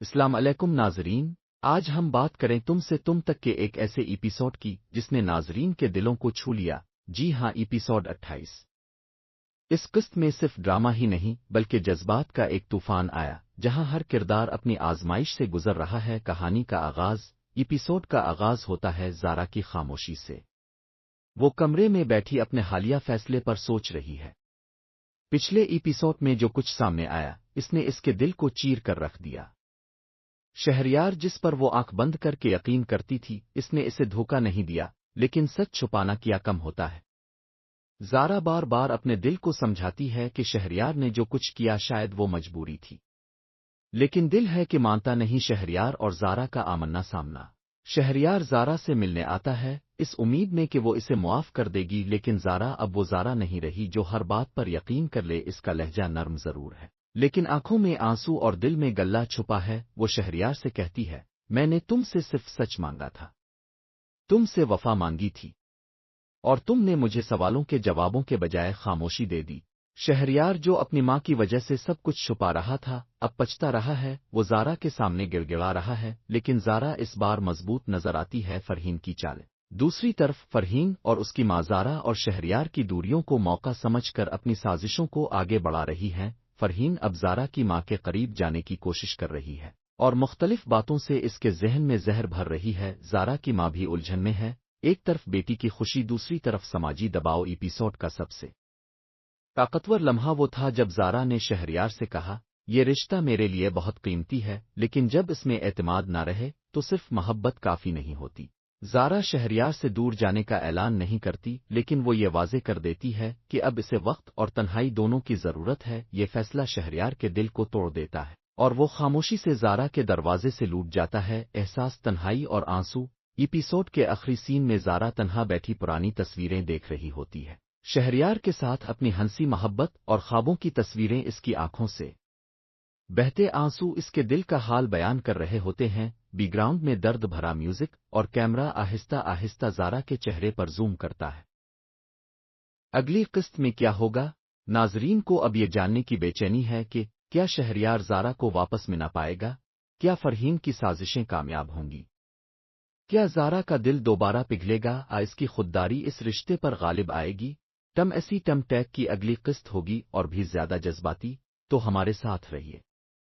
السلام علیکم ناظرین، آج ہم بات کریں تم سے تم تک کے ایک ایسے ایپیسوڈ کی جس نے ناظرین کے دلوں کو چھو لیا۔ جی ہاں، ایپیسوڈ 28۔ اس قسط میں صرف ڈرامہ ہی نہیں بلکہ جذبات کا ایک طوفان آیا، جہاں ہر کردار اپنی آزمائش سے گزر رہا ہے۔ کہانی کا ایپیسوڈ کا آغاز ہوتا ہے زارا کی خاموشی سے۔ وہ کمرے میں بیٹھی اپنے حالیہ فیصلے پر سوچ رہی ہے۔ پچھلے ایپیسوڈ میں جو کچھ سامنے آیا، اس نے اس کے دل کو چیر کر رکھ دیا۔ شہریار جس پر وہ آنکھ بند کر کے یقین کرتی تھی، اس نے اسے دھوکہ نہیں دیا، لیکن سچ چھپانا کیا کم ہوتا ہے۔ زارا بار بار اپنے دل کو سمجھاتی ہے کہ شہریار نے جو کچھ کیا شاید وہ مجبوری تھی، لیکن دل ہے کہ مانتا نہیں۔ شہریار اور زارا کا آمنا سامنا۔ شہریار زارا سے ملنے آتا ہے، اس امید میں کہ وہ اسے معاف کر دے گی، لیکن زارا اب وہ زارا نہیں رہی جو ہر بات پر یقین کر لے۔ اس کا لہجہ نرم ضرور ہے، لیکن آنکھوں میں آنسو اور دل میں گلہ چھپا ہے۔ وہ شہریار سے کہتی ہے، میں نے تم سے صرف سچ مانگا تھا، تم سے وفا مانگی تھی، اور تم نے مجھے سوالوں کے جوابوں کے بجائے خاموشی دے دی۔ شہریار جو اپنی ماں کی وجہ سے سب کچھ چھپا رہا تھا، اب پچھتا رہا ہے۔ وہ زارا کے سامنے گڑ گڑا رہا ہے، لیکن زارا اس بار مضبوط نظر آتی ہے۔ فرحین کی چالیں۔ دوسری طرف فرحین اور اس کی ماں زارا اور شہریار کی دوریوں کو موقع سمجھ کر اپنی سازشوں کو آگے بڑھا رہی ہیں۔ فرحین اب زارا کی ماں کے قریب جانے کی کوشش کر رہی ہے اور مختلف باتوں سے اس کے ذہن میں زہر بھر رہی ہے۔ زارا کی ماں بھی الجھن میں ہے، ایک طرف بیٹی کی خوشی، دوسری طرف سماجی دباؤ۔ ایپیسوڈ کا سب سے طاقتور لمحہ وہ تھا جب زارا نے شہریار سے کہا، یہ رشتہ میرے لیے بہت قیمتی ہے، لیکن جب اس میں اعتماد نہ رہے تو صرف محبت کافی نہیں ہوتی۔ زارا شہریار سے دور جانے کا اعلان نہیں کرتی، لیکن وہ یہ واضح کر دیتی ہے کہ اب اسے وقت اور تنہائی دونوں کی ضرورت ہے۔ یہ فیصلہ شہریار کے دل کو توڑ دیتا ہے اور وہ خاموشی سے زارا کے دروازے سے لوٹ جاتا ہے۔ احساس، تنہائی اور آنسو۔ ایپیسوڈ کے آخری سین میں زارا تنہا بیٹھی پرانی تصویریں دیکھ رہی ہوتی ہے۔ شہریار کے ساتھ اپنی ہنسی، محبت اور خوابوں کی تصویریں اس کی آنکھوں سے بہتے آنسو اس کے دل کا حال بیان کر رہے ہوتے ہیں۔ بی گراؤنڈ میں درد بھرا میوزک اور کیمرہ آہستہ آہستہ زارا کے چہرے پر زوم کرتا ہے۔ اگلی قسط میں کیا ہوگا؟ ناظرین کو اب یہ جاننے کی بے چینی ہے کہ کیا شہریار زارا کو واپس ملا پائے گا؟ کیا فرحین کی سازشیں کامیاب ہوں گی؟ کیا زارا کا دل دوبارہ پگھلے گا؟ اس کی خودداری اس رشتے پر غالب آئے گی؟ ٹم ایسی ٹم ٹیک کی اگلی قسط ہوگی اور بھی زیادہ جذباتی، تو ہمارے ساتھ رہیے۔